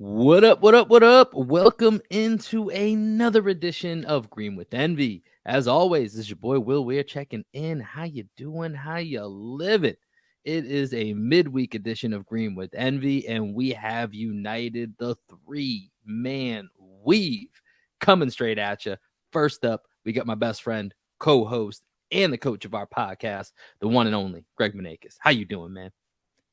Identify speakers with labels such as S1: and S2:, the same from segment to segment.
S1: What up, what up, what up? Welcome into another edition of Green with Envy. As always, this is your boy Will Weir checking in. How you doing? How you living? It is a midweek edition of Green with Envy, and we have united the three-man weave coming straight at you. First up, we got my best friend, co-host, and the coach of our podcast, the one and only Greg Manakis. How you doing, man?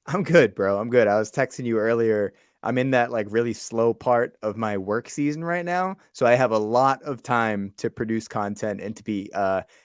S2: I'm good, bro. I'm good. I was texting you earlier. I'm in that like really slow part of my work season right now, so I have a lot of time to produce content and to be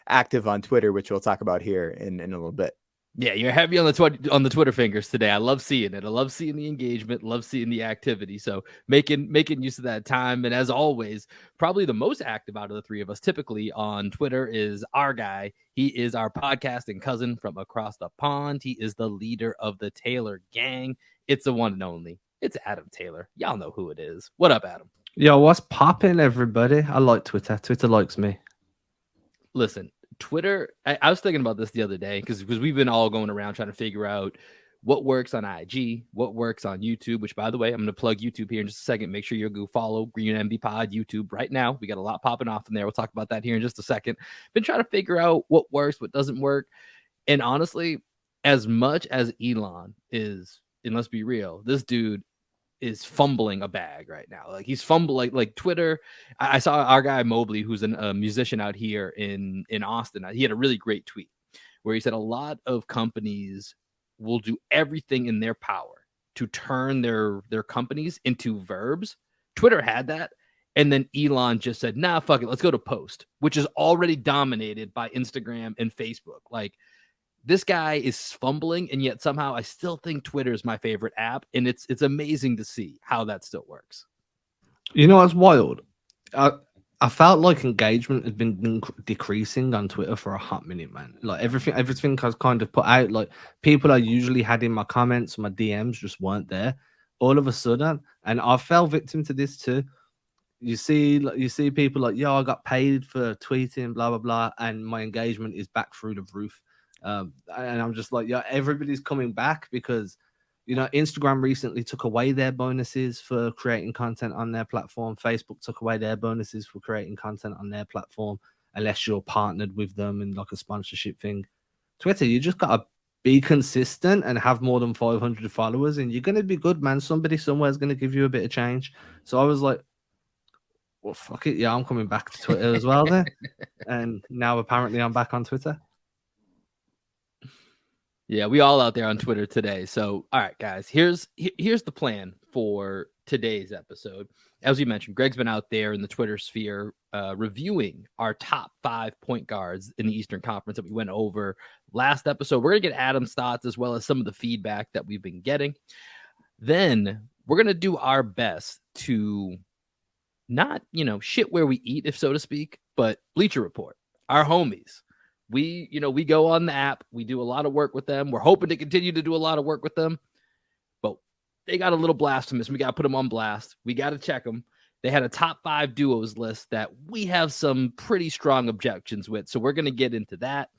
S2: active on Twitter, which we'll talk about here in a little bit.
S1: Yeah, you're heavy on the Twitter fingers today. I love seeing it. I love seeing the engagement, love seeing the activity. So making use of that time. And as always, probably the most active out of the three of us typically on Twitter is our guy. He is our podcasting cousin from across the pond. He is the leader of the Taylor gang. It's the one and only. It's Adam Taylor. Y'all know who it is. What up, Adam?
S3: Yo, what's popping, everybody? I like Twitter. Twitter likes me.
S1: Listen, Twitter, I was thinking about this the other day because we've been all going around trying to figure out what works on IG, what works on YouTube, which, by the way, I'm going to plug YouTube here in just a second. Make sure you go follow Green MB Pod YouTube right now. We got a lot popping off in there. We'll talk about that here in just a second. Been trying to figure out what works, what doesn't work. And honestly, as much as Elon is, and let's be real, this dude is fumbling a bag right now. Like he's fumbling like Twitter. I saw our guy Mobley, who's a musician out here in Austin. He had a really great tweet where he said a lot of companies will do everything in their power to turn their companies into verbs. Twitter had that. And then Elon just said, nah, fuck it. Let's go to post, which is already dominated by Instagram and Facebook. Like, this guy is fumbling, and yet somehow I still think Twitter is my favorite app, and it's amazing to see how that still works.
S3: You know what's wild? I felt like engagement had been decreasing on Twitter for a hot minute, man. Like everything I was kind of put out, like people I usually had in my comments, my DMs just weren't there. All of a sudden, and I fell victim to this too. You see people like, yo, I got paid for tweeting, blah blah blah, and my engagement is back through the roof. And I'm just like, yeah, everybody's coming back because Instagram recently took away their bonuses for creating content on their platform. Facebook took away their bonuses for creating content on their platform, unless you're partnered with them in like a sponsorship thing. Twitter, you just gotta be consistent and have more than 500 followers, and you're gonna be good, man. Somebody somewhere is gonna give you a bit of change. So I was like, well, fuck it, yeah, I'm coming back to Twitter as well then. And now apparently I'm back on Twitter.
S1: Yeah, we all out there on Twitter today. So, all right, guys, here's the plan for today's episode. As we mentioned, Greg's been out there in the Twitter sphere reviewing our top 5 point guards in the Eastern Conference that we went over last episode. We're going to get Adam's thoughts as well as some of the feedback that we've been getting. Then we're going to do our best to not, shit where we eat, if so to speak, but Bleacher Report, our homies. We go on the app. We do a lot of work with them. We're hoping to continue to do a lot of work with them. But they got a little blasphemous. We got to put them on blast. We got to check them. They had a top 5 duos list that we have some pretty strong objections with. So we're going to get into that.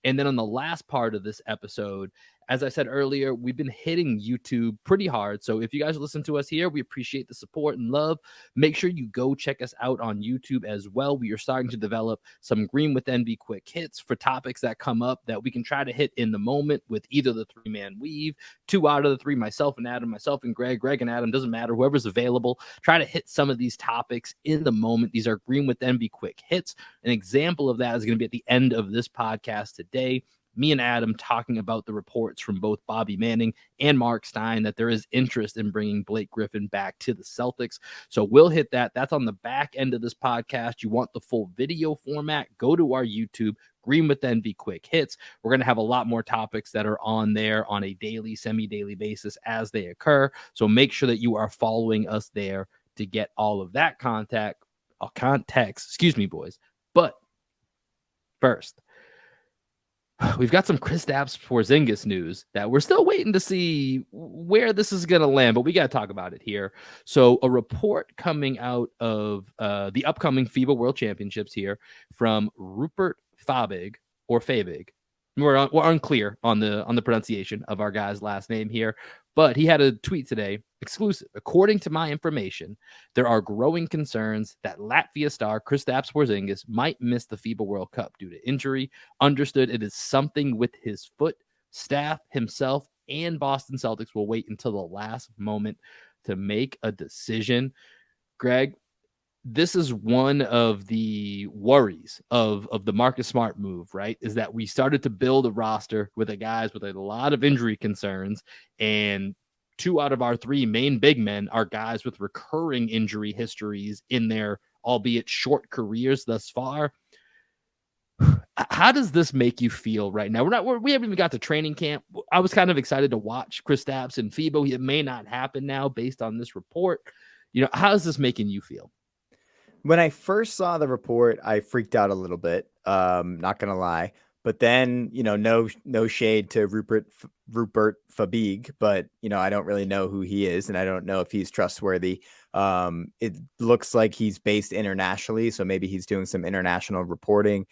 S1: And then on the last part of this episode, as I said earlier, we've been hitting YouTube pretty hard. So if you guys listen to us here, we appreciate the support and love. Make sure you go check us out on YouTube as well. We are starting to develop some Green with Envy quick hits for topics that come up that we can try to hit in the moment with either the three-man weave, 2 out of the 3, myself and Adam, myself and Greg and Adam, doesn't matter, whoever's available. Try to hit some of these topics in the moment. These are Green with Envy quick hits. An example of that is going to be at the end of this podcast today. Me and Adam talking about the reports from both Bobby Manning and Mark Stein that there is interest in bringing Blake Griffin back to the Celtics. So we'll hit that. That's on the back end of this podcast. You want the full video format, go to our YouTube, Green with Envy Quick Hits. We're going to have a lot more topics that are on there on a daily, semi-daily basis as they occur. So make sure that you are following us there to get all of that context, excuse me, boys. But first, we've got some Kristaps Porzingis news that we're still waiting to see where this is going to land, but we got to talk about it here. So a report coming out of the upcoming FIBA World Championships here from Rupert Fabig or Fabig. We're unclear on the pronunciation of our guy's last name here, But he had a tweet today, exclusive. According to my information, there are growing concerns that Latvia star Kristaps Porzingis might miss the FIBA World Cup due to injury. Understood it is something with his foot. Staff, himself, and Boston Celtics will wait until the last moment to make a decision. Greg, this is one of the worries of the Marcus Smart move, right? Is that we started to build a roster with the guys with a lot of injury concerns, and 2 out of our 3 main big men are guys with recurring injury histories in their, albeit short, careers thus far. How does this make you feel right now? We haven't even got to training camp. I was kind of excited to watch Kristaps and FIBA. It may not happen now based on this report. How is this making you feel?
S2: When I first saw the report, I freaked out a little bit. Not gonna lie, but then no shade to Rupert Fabig, but I don't really know who he is, and I don't know if he's trustworthy. It looks like he's based internationally, so maybe he's doing some international reporting.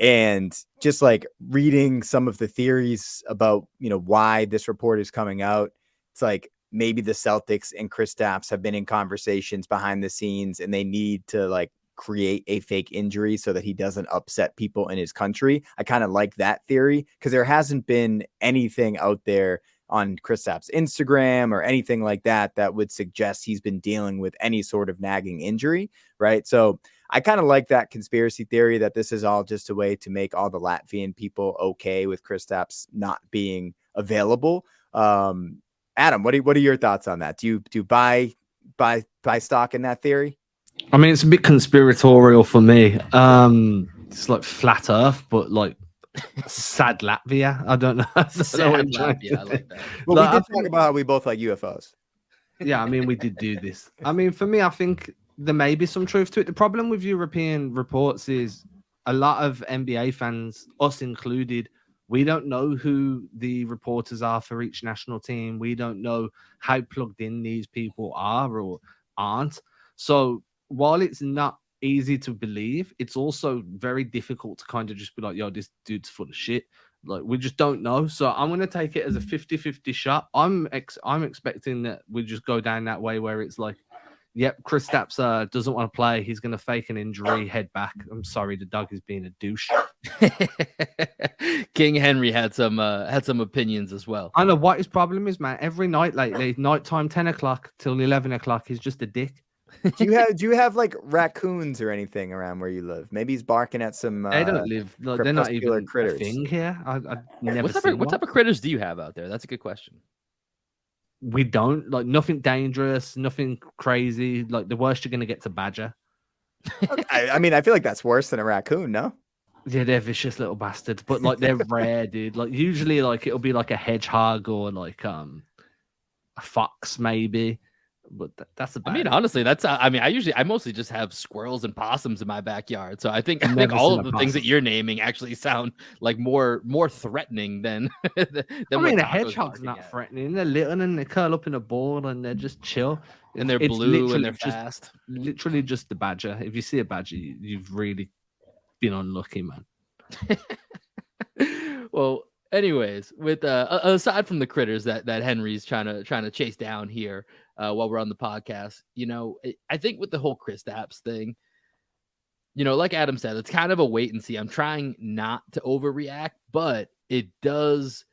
S2: And just like reading some of the theories about why this report is coming out, it's like maybe the Celtics and Kristaps have been in conversations behind the scenes, and they need to like create a fake injury so that he doesn't upset people in his country. I kind of like that theory because there hasn't been anything out there on Kristaps' Instagram or anything like that that would suggest he's been dealing with any sort of nagging injury, right? So I kind of like that conspiracy theory that this is all just a way to make all the Latvian people okay with Kristaps not being available. Adam, what are your thoughts on that? Do you buy stock in that theory?
S3: I mean, it's a bit conspiratorial for me. It's like flat Earth, but like sad Latvia. I don't know.
S1: Sad Latvia. I like that.
S2: Well, we did talk about how we both like UFOs.
S3: Yeah, I mean, we did do this. I mean, for me, I think there may be some truth to it. The problem with European reports is a lot of NBA fans, us included, we don't know who the reporters are for each national team. We don't know how plugged in these people are or aren't. So while it's not easy to believe, it's also very difficult to kind of just be like, yo, this dude's full of shit. Like, we just don't know. So I'm going to take it as a 50-50 shot. I'm expecting that we just go down that way where it's like, yep, Kristaps doesn't want to play. He's going to fake an injury, head back. I'm sorry, the dog is being a douche.
S2: King Henry had some opinions as well.
S3: I know what his problem is, man. Every night lately, nighttime 10 o'clock till 11 o'clock, he's just a dick.
S2: Do you have like raccoons or anything around where you live? Maybe he's barking at some.
S3: They don't live. Like, they're not even
S2: critters.
S3: A thing here. I never.
S1: What type of critters do you have out there? That's a good question.
S3: We don't like nothing dangerous, nothing crazy. Like the worst you're gonna get to badger.
S2: I mean, I feel like that's worse than a raccoon, no?
S3: Yeah, they're vicious little bastards, but like they're rare, dude. Like usually, like it'll be like a hedgehog or like a fox, maybe. But that's about.
S1: I mean, honestly, that's. I mostly just have squirrels and possums in my backyard. So I think all of the things that you're naming actually sound like more threatening than.
S3: I mean, a hedgehog's not threatening. They're little and they curl up in a ball and they're just chill.
S1: And they're blue and they're fast.
S3: Literally just the badger. If you see a badger, you've really been unlucky, man.
S1: Well, anyways, with aside from the critters that Henry's trying to chase down here while we're on the podcast, I think with the whole Kristaps thing, like Adam said, it's kind of a wait and see. I'm trying not to overreact, but it does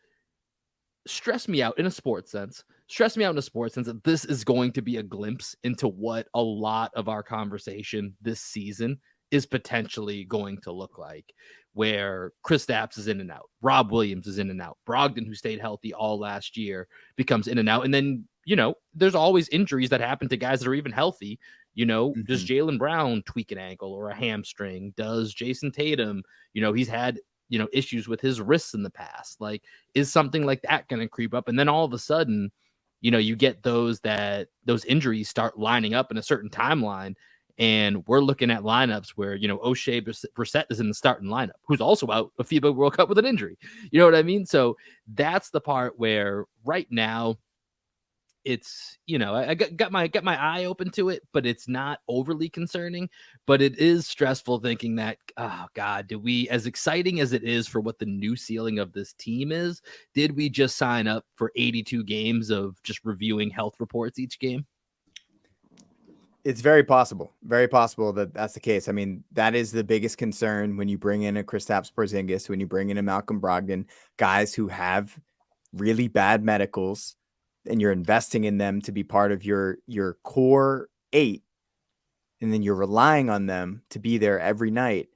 S1: stress me out in a sports sense. That this is going to be a glimpse into what a lot of our conversation this season is potentially going to look like, where Kristaps is in and out, Rob Williams is in and out, Brogdon, who stayed healthy all last year, becomes in and out, and then there's always injuries that happen to guys that are even healthy. Does Jaylen Brown tweak an ankle or a hamstring? Does Jason Tatum? He's had issues with his wrists in the past. Like, is something like that going to creep up? And then all of a sudden, you get those injuries start lining up in a certain timeline. And we're looking at lineups where, O'Shea Brissett is in the starting lineup, who's also out of FIBA World Cup with an injury. You know what I mean? So that's the part where right now it's, you know, I got my eye open to it, but it's not overly concerning. But it is stressful thinking that, oh God, do we, as exciting as it is for what the new ceiling of this team is, did we just sign up for 82 games of just reviewing health reports each game?
S2: It's very possible that that's the case. I mean, that is the biggest concern when you bring in a Kristaps Porzingis, when you bring in a Malcolm Brogdon, guys who have really bad medicals, and you're investing in them to be part of your core 8, and then you're relying on them to be there every night.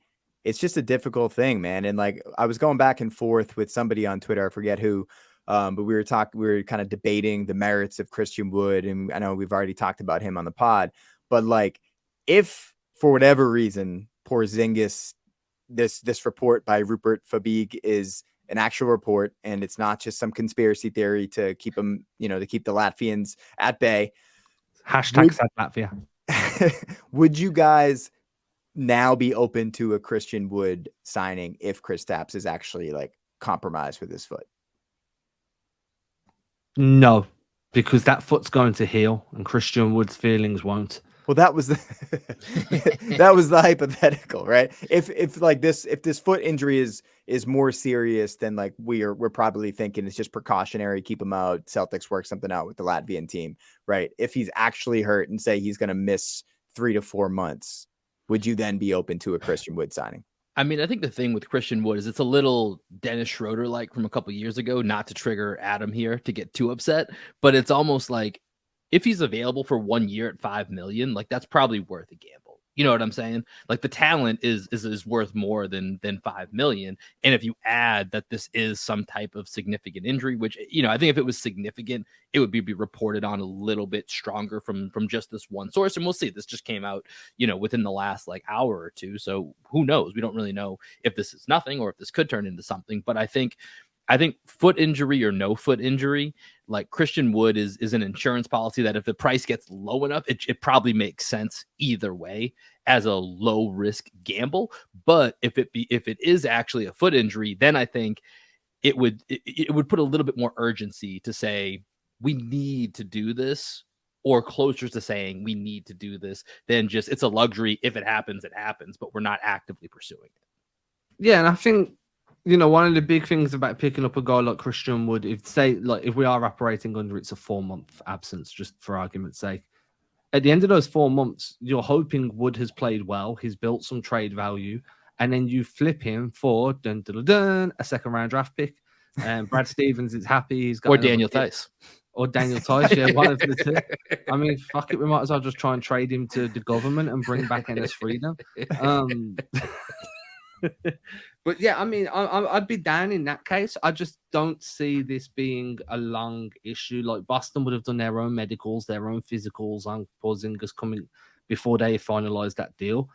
S2: It's just a difficult thing, man. And like, I was going back and forth with somebody on Twitter, I forget who, but we were kind of debating the merits of Christian Wood, and I know we've already talked about him on the pod, but like, if for whatever reason Porzingis, this report by Rupert Fabig is an actual report, and it's not just some conspiracy theory to keep him, to keep the Latvians at bay.
S3: Hashtag sad Latvia.
S2: Would you guys now be open to a Christian Wood signing if Kristaps is actually like compromised with his foot?
S3: No, because that foot's going to heal, and Christian Wood's feelings won't.
S2: Well, that was the hypothetical, right? If this foot injury is more serious than like we're probably thinking it's just precautionary, keep him out, Celtics work something out with the Latvian team, right? If he's actually hurt and say he's going to miss 3 to 4 months, would you then be open to a Christian Wood signing?
S1: I mean, I think the thing with Christian Wood is it's a little Dennis Schroeder like from a couple years ago, not to trigger Adam here to get too upset, but it's almost like if he's available for 1 year at $5 million, like that's probably worth a gamble. You know what I'm saying? Like the talent is worth more than $5 million. And if you add that this is some type of significant injury, which, I think if it was significant, it would be reported on a little bit stronger from just this one source. And we'll see. This just came out, within the last like hour or two. So who knows? We don't really know if this is nothing or if this could turn into something. But I think foot injury or no foot injury, like Christian Wood is an insurance policy that if the price gets low enough, it probably makes sense either way as a low risk gamble. But if it is actually a foot injury, then I think it would put a little bit more urgency to say we need to do this, or closer to saying we need to do this than just it's a luxury. If it happens, it happens, but we're not actively pursuing it.
S3: Yeah, and I think one of the big things about picking up a guy like Christian Wood, if we are operating under it's a 4-month absence, just for argument's sake, at the end of those 4 months, you're hoping Wood has played well, he's built some trade value, and then you flip him for a second round draft pick. And Brad Stevens is happy. He's got
S1: or Daniel Theis.
S3: Or Daniel Theis, yeah, one of the two. I mean, fuck it, we might as well just try and trade him to the government and bring back Ennis Freedom. But yeah, I mean, I'd be down in that case. I just don't see this being a long issue. Like Boston would have done their own medicals, their own physicals on Porzingis coming before they finalised that deal.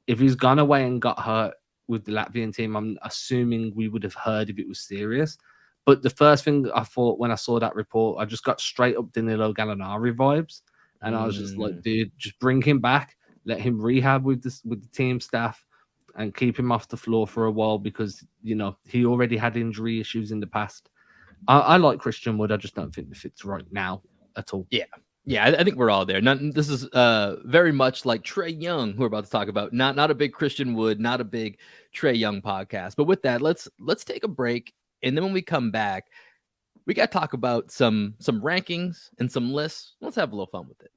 S3: If he's gone away and got hurt with the Latvian team, I'm assuming we would have heard if it was serious. But the first thing I thought when I saw that report, I just got straight up Danilo Gallinari vibes. And I was just like, dude, just bring him back, let him rehab with the team staff, and keep him off the floor for a while because, he already had injury issues in the past. I like Christian Wood. I just don't think it fits right now at all.
S1: Yeah. Yeah, I think we're all there. This is very much like Trae Young, who we're about to talk about. Not a big Christian Wood, not a big Trae Young podcast. But with that, let's take a break. And then when we come back, we got to talk about some rankings and some lists. Let's have a little fun with it.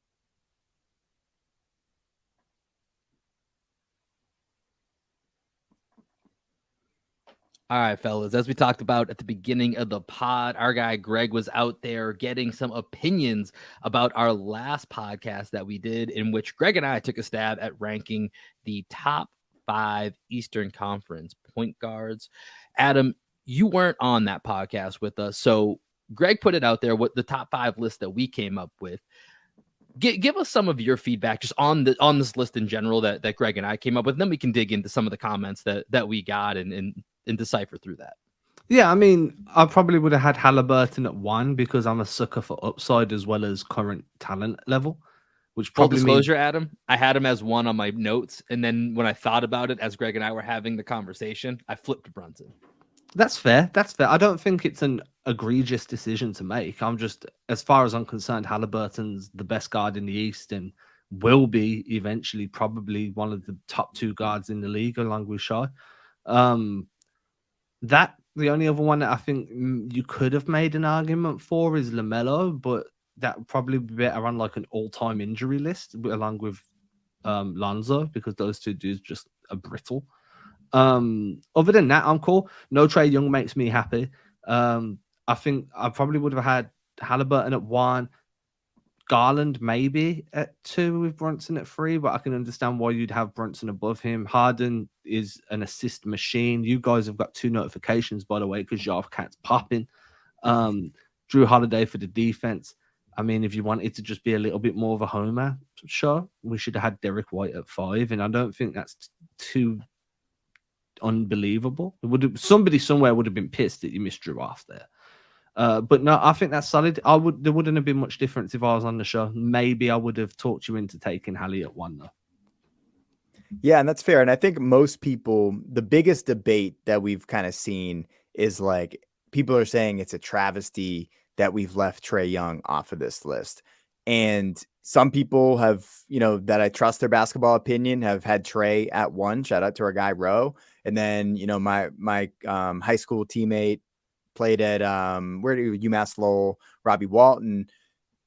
S1: All right, fellas, as we talked about at the beginning of the pod, our guy Greg was out there getting some opinions about our last podcast that we did, in which Greg and I took a stab at ranking the top 5 Eastern Conference point guards. Adam, you weren't on that podcast with us, so Greg put it out there, what the top 5 list that we came up with. Give us some of your feedback just on this list in general that Greg and I came up with, and then we can dig into some of the comments that we got and decipher through that.
S3: Yeah, I mean, I probably would have had Halliburton at 1 because I'm a sucker for upside as well as current talent level, which probably
S1: full disclosure, Adam, I had him as 1 on my notes, and then when I thought about it as Greg and I were having the conversation, I flipped to Brunson.
S3: That's fair. I don't think it's an egregious decision to make. I'm just, as far as I'm concerned, Halliburton's the best guard in the East and will be eventually probably one of the top 2 guards in the league along with Shai. That the only other one that I think you could have made an argument for is LaMelo, but that would probably be better on like an all-time injury list along with Lonzo, because those 2 dudes just are brittle. Other than that, I'm cool. No Trae Young makes me happy. I think I probably would have had Halliburton at 1, Garland maybe at 2 with Brunson at 3, but I can understand why you'd have Brunson above him. Harden is an assist machine. You guys have got 2 notifications, by the way, because your cat's popping. Drew Holiday for the defense. I mean, if you wanted to just be a little bit more of a homer, sure, we should have had Derek White at 5, and I don't think that's too unbelievable. Somebody somewhere would have been pissed that you missed Drew off there. But no, I think that's solid. There wouldn't have been much difference if I was on the show. Maybe I would have talked you into taking Hallie at 1 though.
S2: Yeah, and that's fair. And I think most people, the biggest debate that we've kind of seen is like people are saying it's a travesty that we've left Trae Young off of this list. And some people have, that I trust their basketball opinion, have had Trae at 1. Shout out to our guy Roe. And then, my high school teammate played at UMass Lowell, Robbie Walton,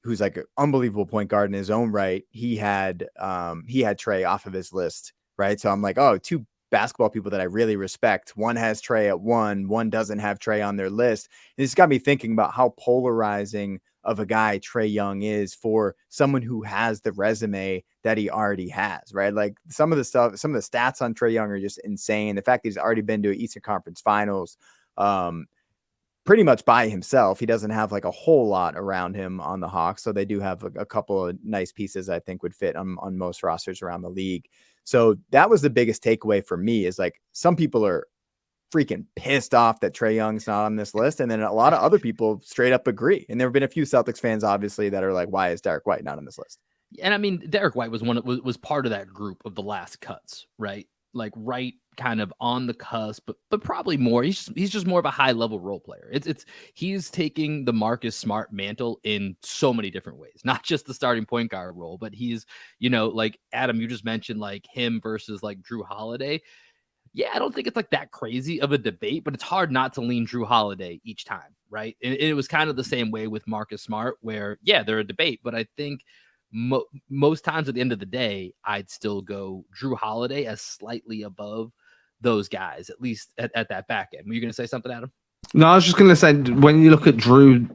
S2: who's like an unbelievable point guard in his own right. He had Trae off of his list, right? So I'm like, oh, 2 basketball people that I really respect. One has Trae at 1 doesn't have Trae on their list. And it's got me thinking about how polarizing of a guy Trae Young is for someone who has the resume that he already has, right? Like some of the stats on Trae Young are just insane. The fact that he's already been to an Eastern Conference Finals, pretty much by himself. He doesn't have like a whole lot around him on the Hawks. So they do have a couple of nice pieces I think would fit on most rosters around the league. So that was the biggest takeaway for me, is like some people are freaking pissed off that Trae Young's not on this list. And then a lot of other people straight up agree. And there have been a few Celtics fans, obviously, that are like, why is Derek White not on this list?
S1: And I mean, Derek White was part of that group of the last cuts, right? Like right kind of on the cusp, but probably more. He's just more of a high level role player. He's taking the Marcus Smart mantle in so many different ways, not just the starting point guard role, but he's, like Adam, you just mentioned like him versus like Drew Holiday. Yeah, I don't think it's like that crazy of a debate, but it's hard not to lean Drew Holiday each time, right? And it was kind of the same way with Marcus Smart, where yeah, they're a debate, but I think most times at the end of the day, I'd still go Drew Holiday as slightly above those guys, at least at that back end. Were you going to say something, Adam?
S3: No, I was just going to say, when you look at Drew,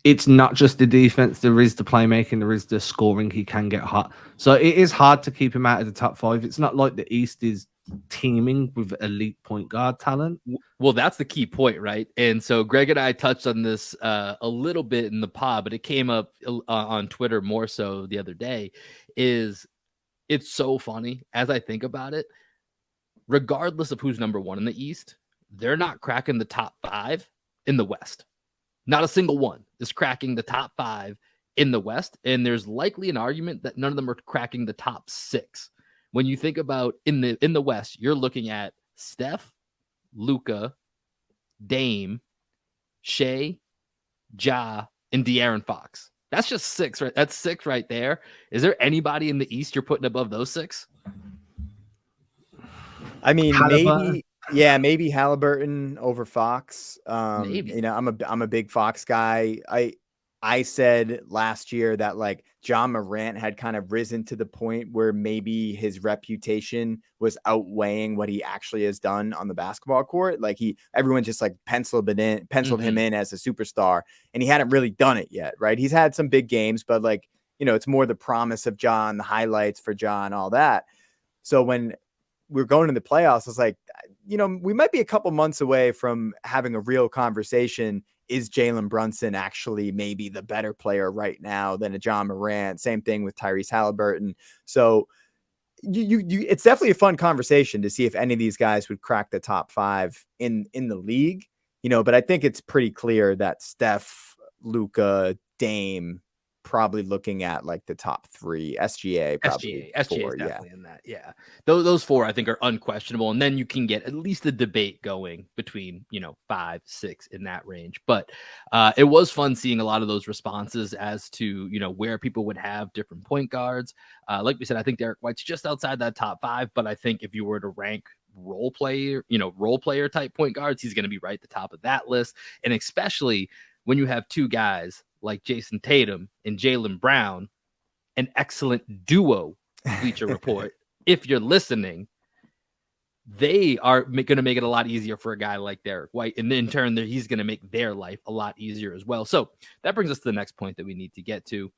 S3: it's not just the defense. There is the playmaking. There is the scoring. He can get hot. So it is hard to keep him out of the top 5. It's not like the East is teaming with elite point guard talent.
S1: Well, that's the key point, right? And so Greg and I touched on this a little bit in the pod, but it came up on Twitter more so the other day. It's so funny as I think about it. Regardless of who's number 1 in the East, they're not cracking the top 5 in the West. Not a single one is cracking the top 5 in the West. And there's likely an argument that none of them are cracking the top 6. When you think about in the West, you're looking at Steph, Luka, Dame, Shea, Ja, and De'Aaron Fox. That's just 6, right? That's 6 right there. Is there anybody in the East you're putting above those 6?
S2: I mean, maybe Halliburton over Fox.
S1: Maybe.
S2: I'm a big Fox guy. I said last year that like John Morant had kind of risen to the point where maybe his reputation was outweighing what he actually has done on the basketball court. Like everyone just like penciled him in as a superstar, and he hadn't really done it yet. Right. He's had some big games, but like, it's more the promise of John, the highlights for John, all that. So when we're going to the playoffs, I was like, we might be a couple months away from having a real conversation. Is Jalen Brunson actually maybe the better player right now than a John Morant? Same thing with Tyrese Halliburton. So it's definitely a fun conversation to see if any of these guys would crack the top 5 in the league, but I think it's pretty clear that Steph, Luka, Dame probably looking at like the top 3. SGA probably
S1: SGA
S2: 4.
S1: is definitely in that. Yeah. Those 4 I think are unquestionable. And then you can get at least a debate going between, 5, 6 in that range. But it was fun seeing a lot of those responses as to, where people would have different point guards. Like we said, I think Derek White's just outside that top 5. But I think if you were to rank role player type point guards, he's going to be right at the top of that list. And especially when you have 2 guys like Jason Tatum and Jaylen Brown, an excellent duo, Bleacher Report. If you're listening, they are going to make it a lot easier for a guy like Derek White. And in turn, he's going to make their life a lot easier as well. So that brings us to the next point that we need to get to.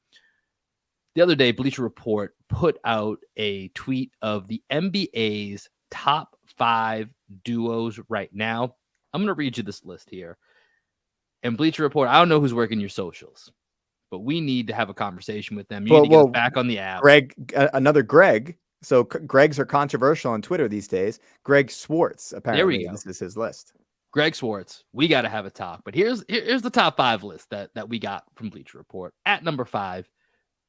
S1: The other day, Bleacher Report put out a tweet of the NBA's top 5 duos right now. I'm going to read you this list here. And Bleacher Report, I don't know who's working your socials, but we need to have a conversation with them. You need to get us back on the app.
S2: Greg, another Greg. So Gregs are controversial on Twitter these days. Greg Swartz, apparently, this is his list.
S1: Greg Swartz, we got to have a talk. But here's the top 5 list that we got from Bleacher Report. At number 5,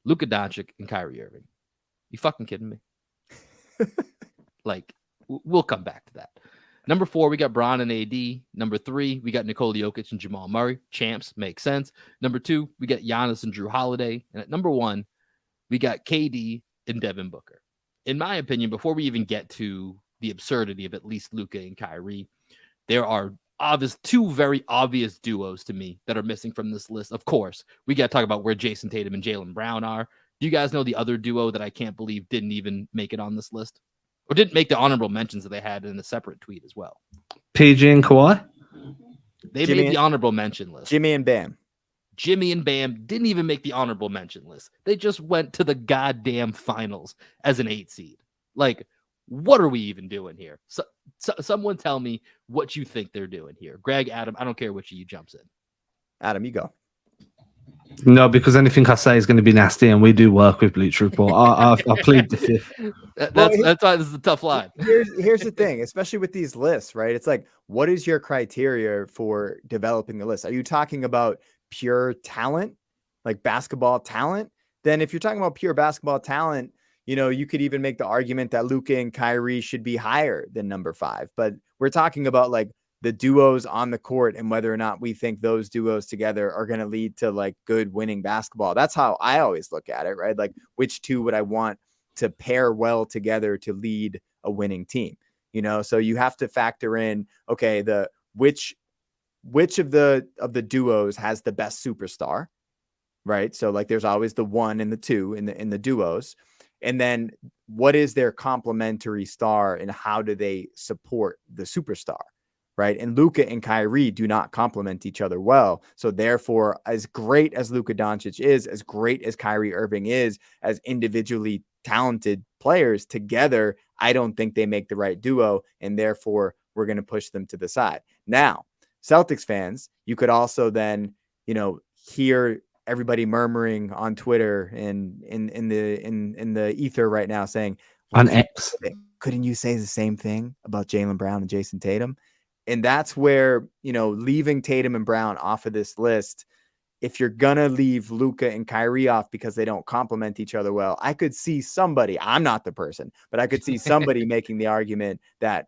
S1: Luka Doncic and Kyrie Irving. You fucking kidding me? Like, we'll come back to that. Number 4, we got Bron and AD. Number 3, we got Nikola Jokic and Jamal Murray. Champs, makes sense. Number 2, we got Giannis and Drew Holiday. And at number 1, we got KD and Devin Booker. In my opinion, before we even get to the absurdity of at least Luka and Kyrie, there are 2 very obvious duos to me that are missing from this list. Of course, we got to talk about where Jason Tatum and Jaylen Brown are. Do you guys know the other duo that I can't believe didn't even make it on this list? Or didn't make the honorable mentions that they had in a separate tweet as well?
S3: PG and Kawhi?
S1: They made the honorable mention list.
S2: Jimmy and Bam
S1: didn't even make the honorable mention list. They just went to the goddamn finals as an 8 seed. Like, what are we even doing here? So someone tell me what you think they're doing here. Greg, Adam, I don't care which of you jumps in.
S2: Adam, you go.
S3: No, because anything I say is going to be nasty, and we do work with Bleacher Report. I plead the fifth.
S1: That's why this is a tough line.
S2: Here's the thing, especially with these lists, right? It's like, what is your criteria for developing the list? Are you talking about pure talent, like basketball talent? Then if you're talking about pure basketball talent, you could even make the argument that Luka and Kyrie should be higher than number 5. But we're talking about like the duos on the court and whether or not we think those duos together are going to lead to like good winning basketball. That's how I always look at it, right? Like, which 2 would I want to pair well together to lead a winning team? So you have to factor in, okay, which of the duos has the best superstar, right? So like there's always the 1 and the 2 in the duos. And then what is their complementary star and how do they support the superstar? Right. And Luka and Kyrie do not complement each other well. So therefore, as great as Luka Doncic is, as great as Kyrie Irving is, as individually talented players together, I don't think they make the right duo. And therefore, we're going to push them to the side. Now, Celtics fans, you could also then, hear everybody murmuring on Twitter and in the ether right now saying,
S3: on X,
S2: couldn't you say the same thing about Jaylen Brown and Jason Tatum? And that's where, leaving Tatum and Brown off of this list, if you're going to leave Luka and Kyrie off because they don't complement each other well, I could see somebody, I'm not the person, but I could see somebody making the argument that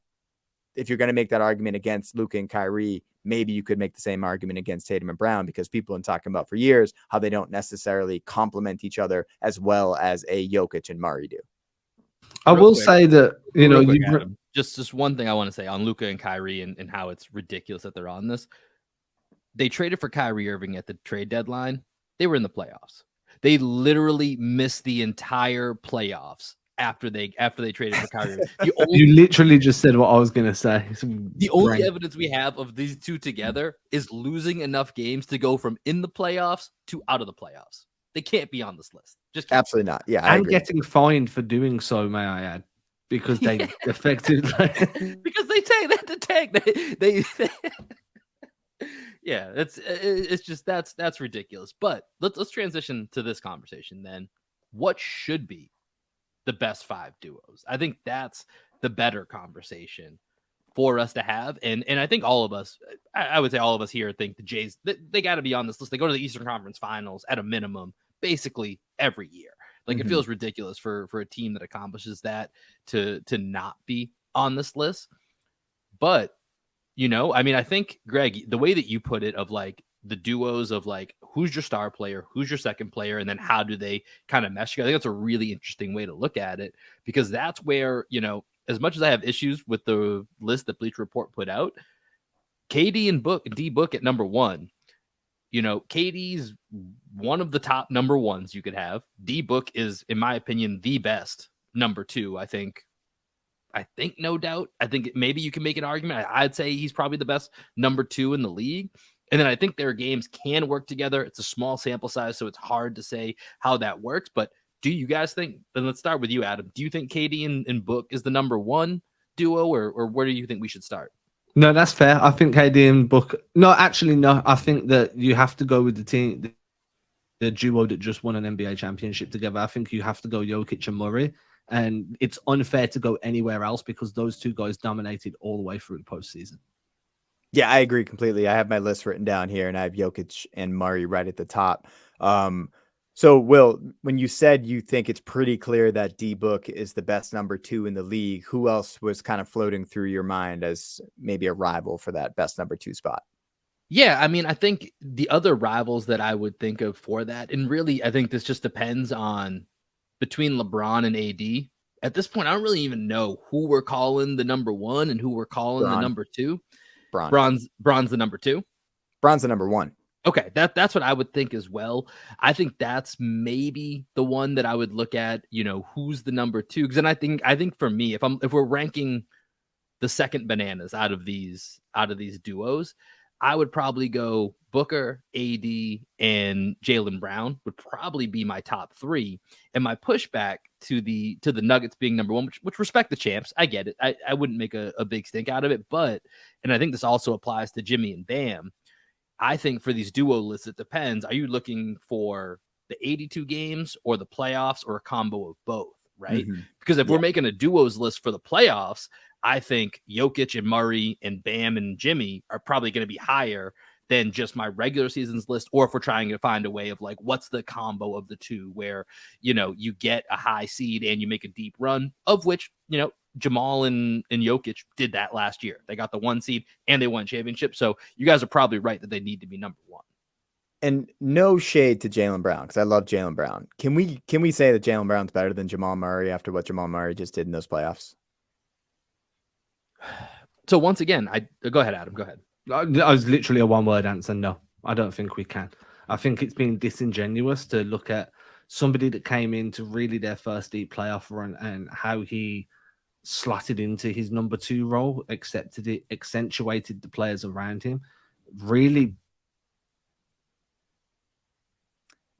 S2: if you're going to make that argument against Luka and Kyrie, maybe you could make the same argument against Tatum and Brown, because people have been talking about for years how they don't necessarily complement each other as well as a Jokic and Murray do.
S3: I will say that,
S1: Adam, just one thing I want to say on Luka and Kyrie and how it's ridiculous that they're on this. They traded for Kyrie Irving at the trade deadline. They were in the playoffs. They literally missed the entire playoffs after they traded for Kyrie.
S3: You literally just said what I was going to say.
S1: The only evidence we have of these 2 together is losing enough games to go from in the playoffs to out of the playoffs. They can't be on this list. Just
S2: absolutely not. Yeah,
S3: and getting fined for doing so, may I add, because they affected.
S1: Because they had to tank. They yeah, it's just that's ridiculous. But let's transition to this conversation then. What should be the best 5 duos? I think that's the better conversation for us to have. And I think all of us, I would say all of us here think the Jays, they got to be on this list. They go to the Eastern Conference Finals at a minimum. basically every year. Like it feels ridiculous for a team that accomplishes that to not be on this list. But, I mean, I think, Greg, the way that you put it of like the duos of like who's your star player, who's your second player, and then how do they kind of mesh together, I think that's a really interesting way to look at it, because that's where, as much as I have issues with the list that Bleacher Report put out, KD and D Book at number one. KD's one of the top number ones you could have. D Book is, in my opinion, the best number two. I think no doubt. I think maybe you can make an argument. I'd say he's probably the best number two in the league. And then I think their games can work together. It's a small sample size, so it's hard to say how that works. But do you guys think, then let's start with you, Adam. Do you think KD and Book is the number one duo, or where do you think we should start?
S3: No, that's fair. I think KD and Book. No, actually, no. I think that you have to go with the team, the duo that just won an NBA championship together. I think you have to go Jokic and Murray. And it's unfair to go anywhere else because those two guys dominated all the way through the postseason.
S2: Yeah, I agree completely. I have my list written down here, and I have Jokic and Murray right at the top. So, Will, when you said you think it's pretty clear that D Book is the best number two in the league, who else was kind of floating through your mind as maybe a rival for that best number two spot?
S1: Yeah, I mean, I think the other rivals that I would think of for that, and really, I think this just depends on between LeBron and AD. At this point, I don't really even know who we're calling the number one and who we're calling the number two. Bron's the number two.
S2: Bron's the number one.
S1: Okay, that's what I would think as well. I think that's maybe the one that I would look at, who's the number two. Because then I think for me, if we're ranking the second bananas out of these duos, I would probably go Booker, AD, and Jaylen Brown would probably be my top three. And my pushback to the Nuggets being number one, which respect the champs, I get it. I wouldn't make a big stink out of it, and I think this also applies to Jimmy and Bam. I think for these duo lists, it depends. Are you looking for the 82 games or the playoffs or a combo of both, right? Because if we're making a duos list for the playoffs, I think Jokic and Murray and Bam and Jimmy are probably going to be higher than just my regular seasons list. Or if we're trying to find a way of like, what's the combo of the two where, you get a high seed and you make a deep run, of which, Jamal and Jokic did that last year. They got the one seed and they won championship. So you guys are probably right that they need to be number one.
S2: And no shade to Jaylen Brown, because I love Jaylen Brown. Can we say that Jaylen Brown's better than Jamal Murray after what Jamal Murray just did in those playoffs?
S1: So once again, go ahead, Adam. Go ahead.
S3: I was literally a one-word answer. No, I don't think we can. I think it's been disingenuous to look at somebody that came into really their first deep playoff run and how he slotted into his number two role, accentuated the players around him. Really.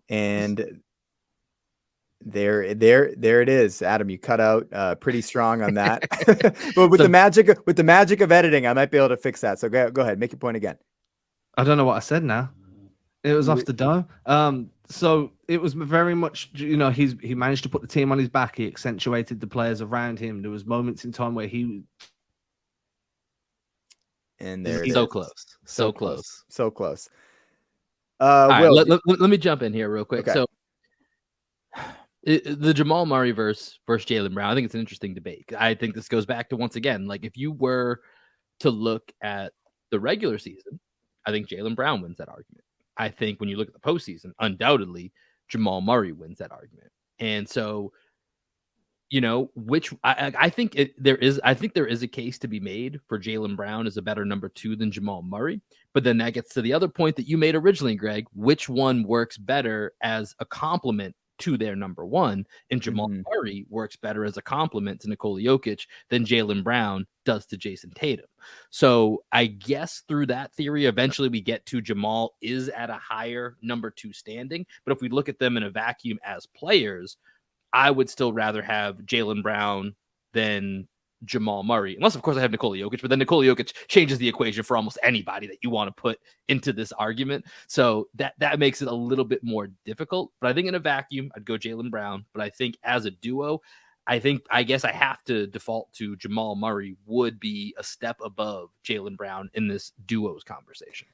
S2: And there it is. Adam, you cut out pretty strong on that. But with the magic of editing, I might be able to fix that. So go ahead, make your point again.
S3: I don't know what I said now. It was off the dome. So it was very much, he managed to put the team on his back. He accentuated the players around him. There was moments in time where
S2: and there
S1: he's so close. So close.
S2: Right,
S1: let me jump in here real quick. Okay. So the Jamal Murray versus Jaylen Brown, I think it's an interesting debate. I think this goes back to, once again, like if you were to look at the regular season, I think Jaylen Brown wins that argument. I think when you look at the postseason, undoubtedly Jamal Murray wins that argument. And so, I think there is a case to be made for Jaylen Brown as a better number two than Jamal Murray. But then that gets to the other point that you made originally, Greg. Which one works better as a complement to their number one? And Jamal Murray works better as a complement to Nikola Jokic than Jaylen Brown does to Jason Tatum. So I guess through that theory, eventually we get to Jamal is at a higher number two standing. But if we look at them in a vacuum as players, I would still rather have Jaylen Brown than Jamal Murray, unless of course I have Nikola Jokic, but then Nikola Jokic changes the equation for almost anybody that you want to put into this argument. So that makes it a little bit more difficult. But I think in a vacuum, I'd go Jaylen Brown. But I think as a duo, I guess I have to default to Jamal Murray would be a step above Jaylen Brown in this duos conversation.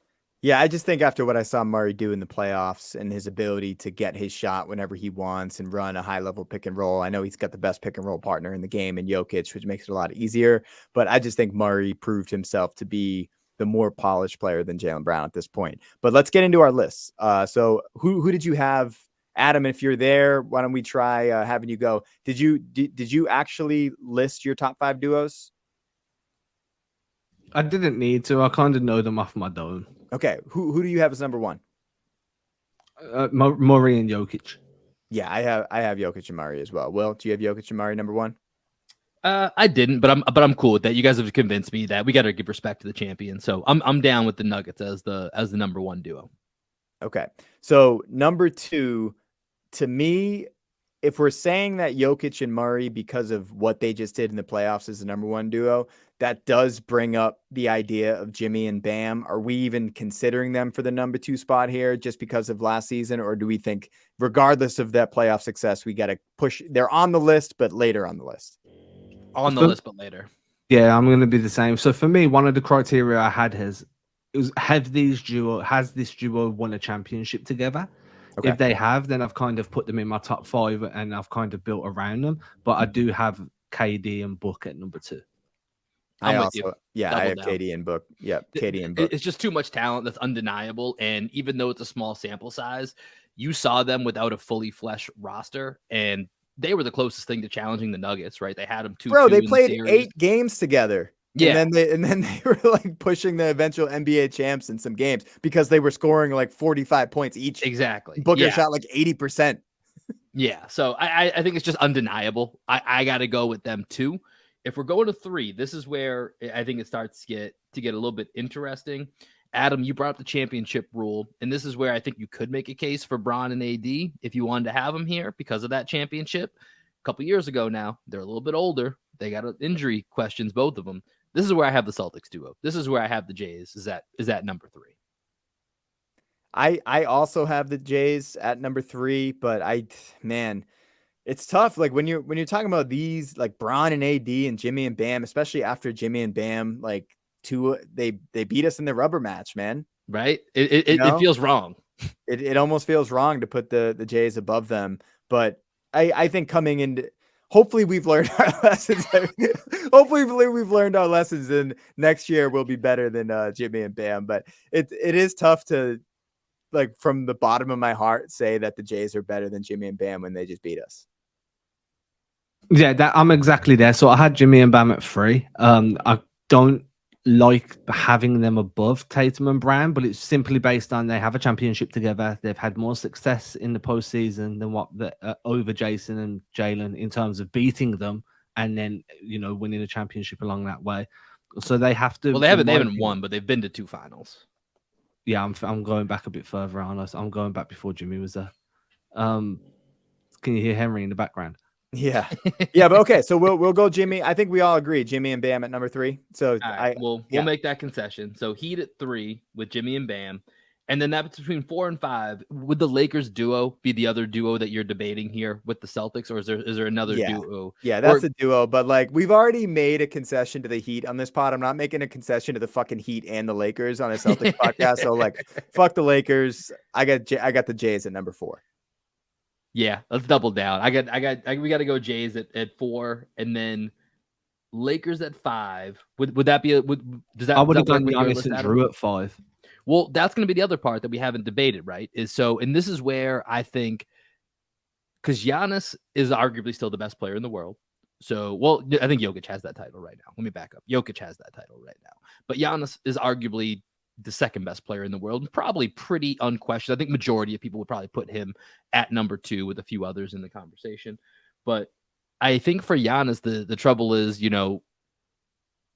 S2: Yeah, I just think after what I saw Murray do in the playoffs and his ability to get his shot whenever he wants and run a high level pick and roll, I know he's got the best pick and roll partner in the game in Jokic, which makes it a lot easier. But I just think Murray proved himself to be the more polished player than Jaylen Brown at this point. But let's get into our lists. So who did you have, Adam? If you're there, why don't we try having you go? Did you actually list your top 5 duos?
S3: I didn't need to. I kind of know them off my dome.
S2: Okay, who do you have as number 1?
S3: Murray and Jokic.
S2: Yeah, I have Jokic and Murray as well. Will, do you have Jokic and Murray number 1?
S1: I didn't, but I'm cool with that. You guys have convinced me that we got to give respect to the champion. So I'm down with the Nuggets as the number 1 duo.
S2: Okay, so number 2, to me, if we're saying that Jokic and Murray, because of what they just did in the playoffs, is the number 1 duo, that does bring up the idea of Jimmy and Bam. Are we even considering them for the number 2 spot here just because of last season? Or do we think, regardless of that playoff success, we got to push, they're on the list, but later on the list?
S1: On the list, but later.
S3: Yeah, I'm going to be the same. So for me, one of the criteria I had has this duo won a championship together? Okay. If they have, then I've kind of put them in my top 5 and I've kind of built around them. But I do have KD and Book at number 2.
S2: I have KD and Book. Yep, KD and Book.
S1: It's just too much talent that's undeniable. And even though it's a small sample size, you saw them without a fully fleshed roster, and they were the closest thing to challenging the Nuggets, right? They had them 2-2.
S2: Bro, they played 8 games together.
S1: Yeah.
S2: And then they were like pushing the eventual NBA champs in some games because they were scoring like 45 points each.
S1: Exactly.
S2: Booker shot like 80%.
S1: Yeah. So I think it's just undeniable. I got to go with them too. If we're going to 3, this is where I think it starts to get a little bit interesting. Adam, you brought up the championship rule, and this is where I think you could make a case for Bron and AD if you wanted to have them here because of that championship. A couple years ago now, they're a little bit older. They got injury questions, both of them. This is where I have the Celtics duo. This is where I have the Jays. Is that number 3?
S2: I also have the Jays at number 3, but it's tough. Like when you're talking about these, like Bron and AD and Jimmy and Bam, especially after Jimmy and Bam, like they beat us in the rubber match, man.
S1: Right? It feels wrong.
S2: It almost feels wrong to put the Jays above them, but I think coming into, hopefully we've learned our lessons. Hopefully we've learned our lessons, and next year we'll be better than Jimmy and Bam. But it is tough to, like, from the bottom of my heart, say that the Jays are better than Jimmy and Bam when they just beat us.
S3: Yeah, I'm exactly there. So I had Jimmy and Bam at 3. I don't like having them above Tatum and Brown, but it's simply based on they have a championship together. They've had more success in the postseason than what over Jason and Jalen in terms of beating them and then winning a championship along that way. So they have to.
S1: Well, they haven't won, but they've been to 2 finals.
S3: Yeah, I'm going back a bit further on. I'm going back before Jimmy was there. Can you hear Henry in the background?
S2: Yeah. But okay. So we'll go Jimmy. I think we all agree Jimmy and Bam at number 3. So
S1: we'll make that concession. So Heat at 3 with Jimmy and Bam. And then that's between 4 and 5. Would the Lakers duo be the other duo that you're debating here with the Celtics, or is there another duo?
S2: Yeah, that's a duo. But like, we've already made a concession to the Heat on this pod. I'm not making a concession to the fucking Heat and the Lakers on a Celtics podcast. So like, fuck the Lakers. I got the Jays at number 4.
S1: Yeah, let's double down. We got to go Jays at 4, and then Lakers at 5. Would that be does that?
S3: I would have done Giannis and Drew at 5.
S1: Well, that's going to be the other part that we haven't debated, right? And this is where I think, because Giannis is arguably still the best player in the world. So, well, I think Jokic has that title right now. Let me back up. Jokic has that title right now, but Giannis is arguably the second best player in the world, and probably pretty unquestioned. I think majority of people would probably put him at number 2 with a few others in the conversation. But I think for Giannis, the trouble is,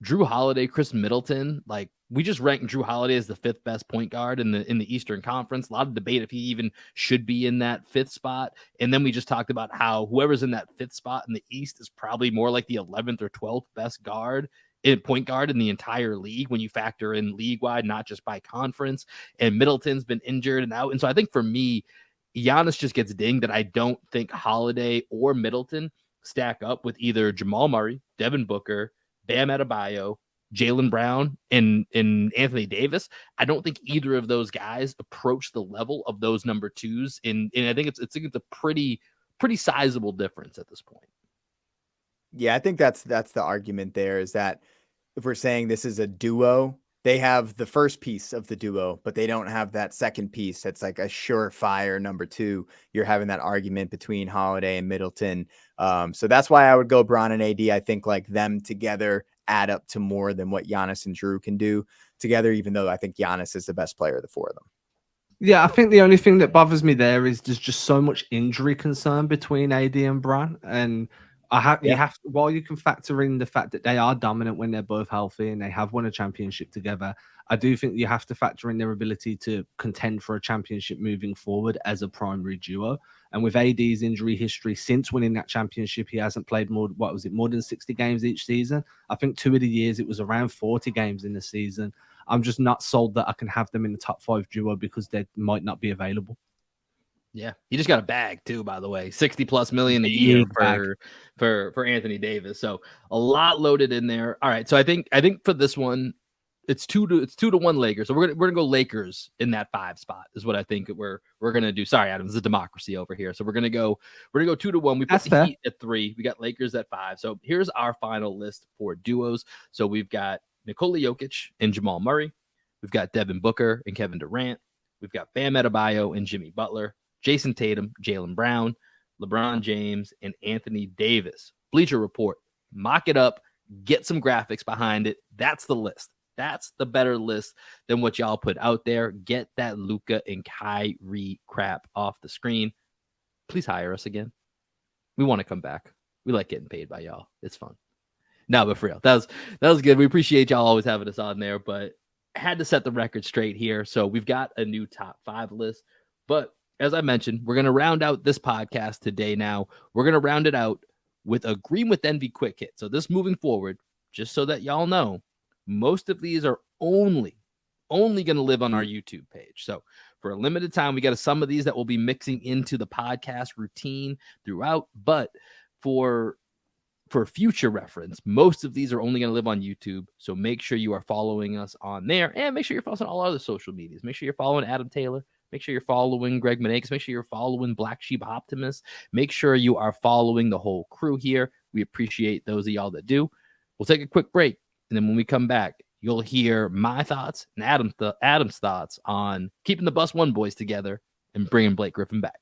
S1: Drew Holiday, Chris Middleton, like we just ranked Drew Holiday as the 5th best point guard in the Eastern Conference. A lot of debate if he even should be in that 5th spot. And then we just talked about how whoever's in that 5th spot in the East is probably more like the 11th or 12th best point guard in the entire league when you factor in league wide, not just by conference. And Middleton's been injured and out. And so I think for me, Giannis just gets dinged that I don't think Holiday or Middleton stack up with either Jamal Murray, Devin Booker, Bam Adebayo, Jaylen Brown and Anthony Davis, I don't think either of those guys approach the level of those number twos. And I think it's a pretty sizable difference at this point.
S2: Yeah, I think that's the argument there, is that if we're saying this is a duo, they have the first piece of the duo, but they don't have that second piece that's like a surefire number two. You're having that argument between Holiday and Middleton. So that's why I would go Bron and AD. I think like them together add up to more than what Giannis and Drew can do together, even though I think Giannis is the best player of the four of them.
S3: Yeah, I think the only thing that bothers me there is there's just so much injury concern between AD and Bron, and you have to, while you can factor in the fact that they are dominant when they're both healthy and they have won a championship together, I do think you have to factor in their ability to contend for a championship moving forward as a primary duo. And with AD's injury history since winning that championship, he hasn't played more than 60 games each season. I think 2 of the years it was around 40 games in the season. I'm just not sold that I can have them in the top 5 duo because they might not be available.
S1: Yeah, he just got a bag too, by the way, $60+ million a year for Anthony Davis. So a lot loaded in there. All right, so I think for this one, it's 2-1 Lakers. So we're gonna go Lakers in that 5 spot is what I think we're gonna do. Sorry, Adam, this is a democracy over here. So we're gonna go 2-1. We put the Heat at 3. We got Lakers at 5. So here's our final list for duos. So we've got Nikola Jokic and Jamal Murray. We've got Devin Booker and Kevin Durant. We've got Bam Adebayo and Jimmy Butler. Jason Tatum, Jaylen Brown, LeBron James, and Anthony Davis. Bleacher Report, mock it up, get some graphics behind it. That's the list. That's the better list than what y'all put out there. Get that Luka and Kyrie crap off the screen. Please hire us again. We want to come back. We like getting paid by y'all. It's fun. No, but for real, that was good. We appreciate y'all always having us on there, but had to set the record straight here. So we've got a new top 5 list, but as I mentioned, we're going to round out this podcast today. Now we're going to round it out with a Green with Envy quick hit. So this moving forward, just so that y'all know, most of these are only going to live on our YouTube page. So for a limited time, we got some of these that will be mixing into the podcast routine throughout. But for future reference, most of these are only going to live on YouTube. So make sure you are following us on there, and make sure you're following all other social medias. Make sure you're following Adam Taylor. Make sure you're following Greg Manegas. Make sure you're following Black Sheep Optimus. Make sure you are following the whole crew here. We appreciate those of y'all that do. We'll take a quick break, and then when we come back, you'll hear my thoughts and Adam's thoughts on keeping the Bus One boys together and bringing Blake Griffin back.